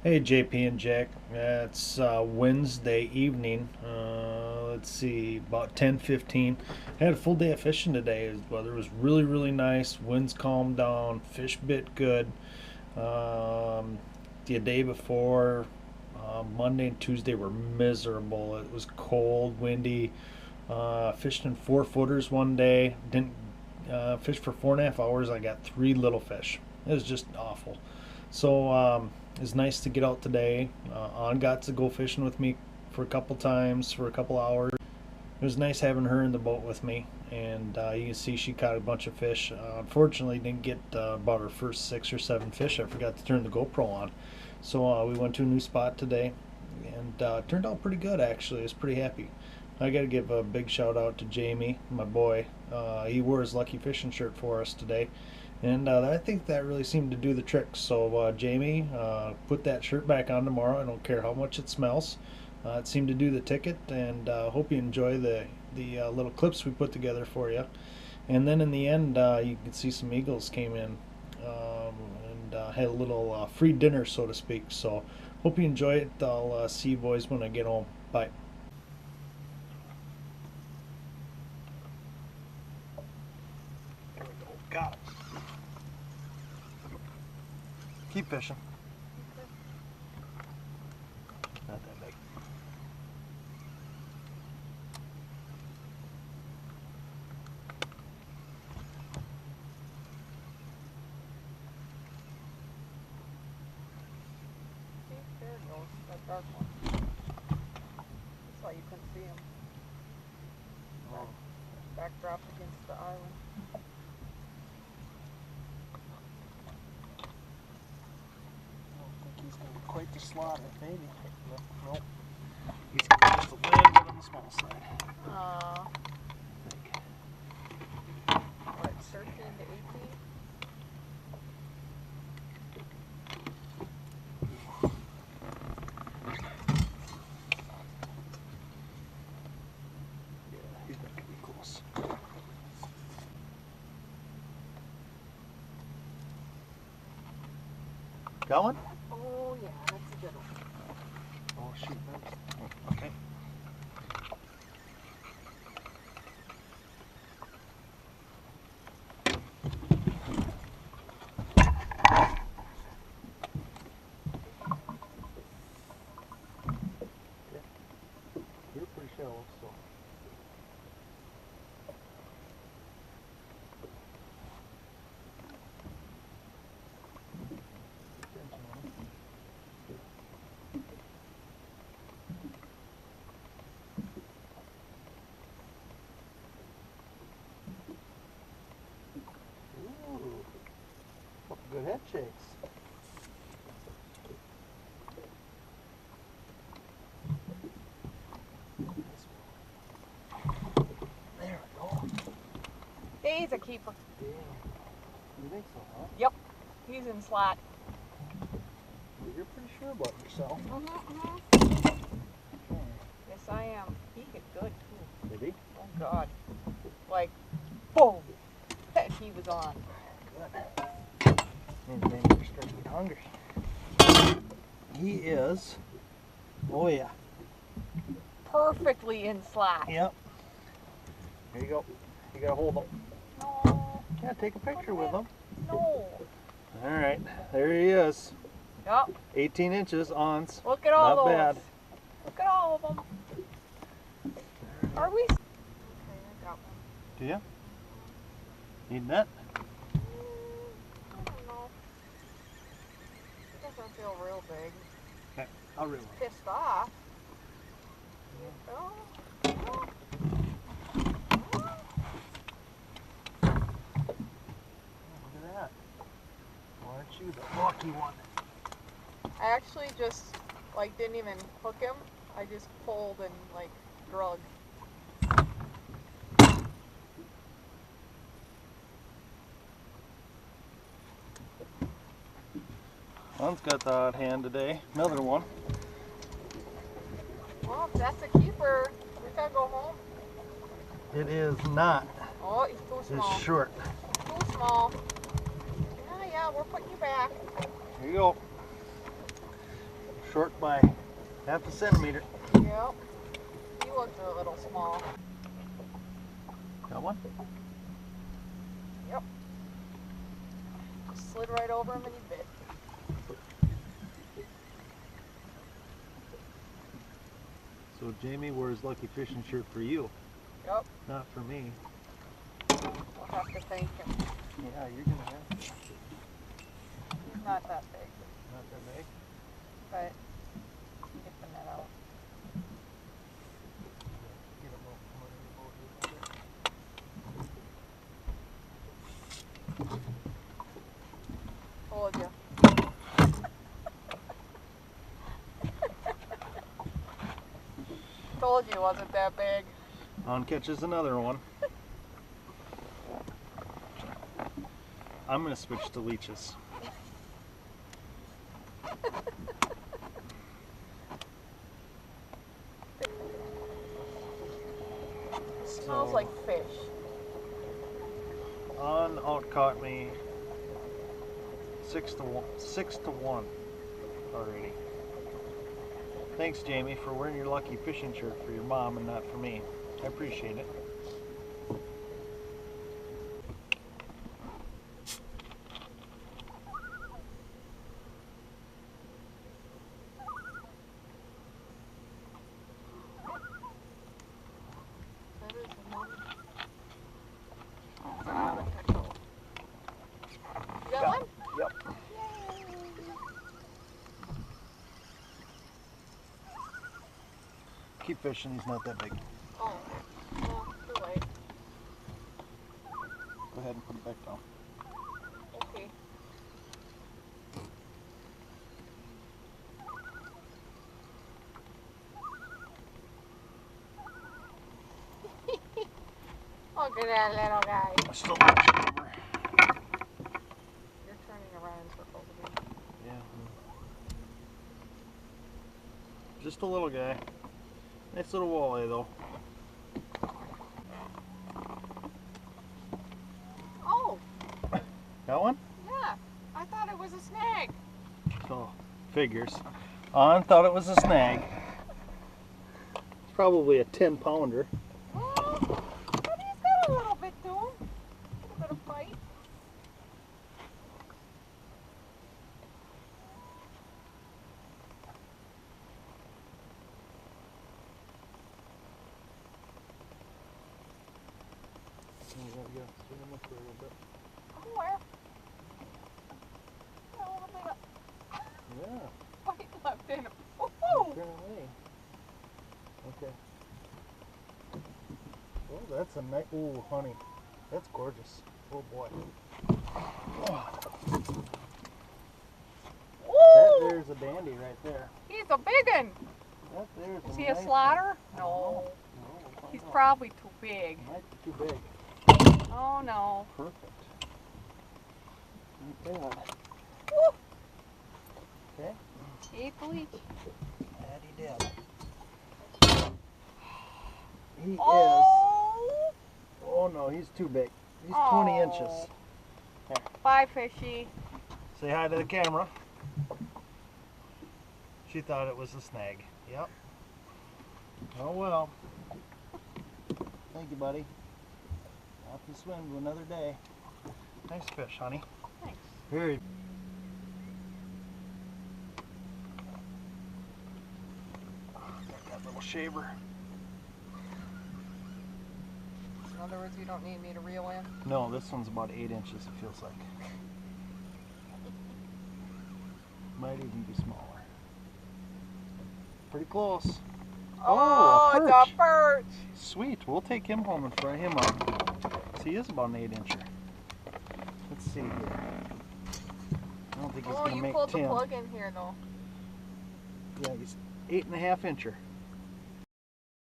Hey JP and Jack. It's Wednesday evening. Let's see, about 10:15. Had a full day of fishing today. The weather was really nice. Winds calmed down. Fish bit good. Um, the day before, Monday and Tuesday were miserable. It was cold, windy. Fished in 4 footers one day. Didn't fish for 4.5 hours. I got three little fish. It was just awful. So it's nice to get out today. Ann got to go fishing with me for a couple times for a couple hours. It was nice having her in the boat with me, and you can see she caught a bunch of fish. Unfortunately, didn't get about her first 6 or 7 fish. I forgot to turn the GoPro on, so we went to a new spot today, and turned out pretty good actually. I was pretty happy. I got to give a big shout out to Jamie, my boy. He wore his Lucky Fishing shirt for us today, and I think that really seemed to do the trick. So Jamie, put that shirt back on tomorrow. I don't care how much it smells. It seemed to do the ticket, and hope you enjoy the little clips we put together for you. And then in the end, you can see some eagles came in, and had a little free dinner, so to speak. So hope you enjoy it. I'll see you boys when I get home. Bye. There we go. Got it. Keep fishing. Not that big. See, there it goes, that dark one. That's why you couldn't see him. Oh. Backdrop against the island. I don't think he's going to be quite the slaughter, maybe. Nope. He's just a little bit on the small side. Uh, I think. what, 13 to 18? Yeah, he's not going to be close. Got one? Oh yeah, that's a good one. Oh, shoot. Okay. You're pretty shallow, so. Ooh, couple good head shakes. There we go. He's a keeper. Yeah. You think so, huh? Yep, he's in slot. You're pretty sure about yourself. Okay. Yes, I am. He hit good too. Did he? Oh God. Like, boom. And he was on. Good. And then you're starting to get hungry. He is. Oh yeah. Perfectly in slot. Yep. Here you go. You gotta hold him. No. Yeah, take a picture with him. No. All right, there he is. Yep. 18 inches ons. Look at all Not those. bad. Look at all of them. Are we? Okay, I got one. Do you? Need that? I don't know. It doesn't feel real big. Okay, I'll reel him. Pissed off. Oh. Oh. Look at that. Aren't you the lucky one? I actually just like didn't even hook him. I just pulled and like drug. One's got the hot hand today. Another one. Well, if that's a keeper, we gotta go home. It is not. Oh, he's too small. It's short. Too small. Yeah, we're putting you back. Here you go. short by half a centimeter. Yep. He looked a little small. Got one? Yep. Just slid right over him and he bit. So Jamie wears lucky fishing shirt for you, Yep. not for me. We'll have to thank him. Yeah, you're gonna have to. He's not that big, Not that big. but get the net out. Get him over from under the boat. Told you. Told you it wasn't that big. On catches another one. I'm gonna switch to leeches. Smells So, like fish. On out caught me 6-1 already. Thanks, Jamie, for wearing your lucky fishing shirt for your mom and not for me. I appreciate it. That is one. Oh, not a pickle. You got one? Yep. Keep fishing, he's not that big. Oh, no, too late. Go ahead and put it back down. Okay. Look at that little guy. I still got it over. You're turning around in circles again. Yeah. Just a little guy. Nice little walleye though. Oh, Got one? yeah. I thought it was a snag. Oh, figures. On thought it was a snag. It's probably a 10-pounder. Well, but he's got a little bit to him. A little bit of bite. Oh, where? Got a little bit of Yeah. bite left in him. Woohoo! Apparently. Okay. Oh, that's a nice. Ooh, honey. That's gorgeous. Oh boy. That Ooh! there's a dandy right there. He's a big one. That there's Is a he a nice slaughter? one. No. No, we'll find He's out. probably too big. Might be too big. Oh no. Perfect. Like that. Woo! Okay. He ate the leech. That he did. He is. Oh! Oh no, he's too big. He's 20 Oh. inches. Bye, fishy. Say hi to the camera. She thought it was a snag. Yep. Oh well. Thank you, buddy. Off to swim to another day. Nice fish, honey. Thanks. Very. Got that little shaver. In other words, you don't need me to reel in. No, this one's about 8 inches, it feels like. Might even be smaller. Pretty close. Oh, a it's a perch. Sweet, we'll take him home and fry him up. So he is about an 8-incher. Let's see here. I don't think he's Oh, gonna you make pulled 10. the plug in here though. Yeah, he's 8.5 incher.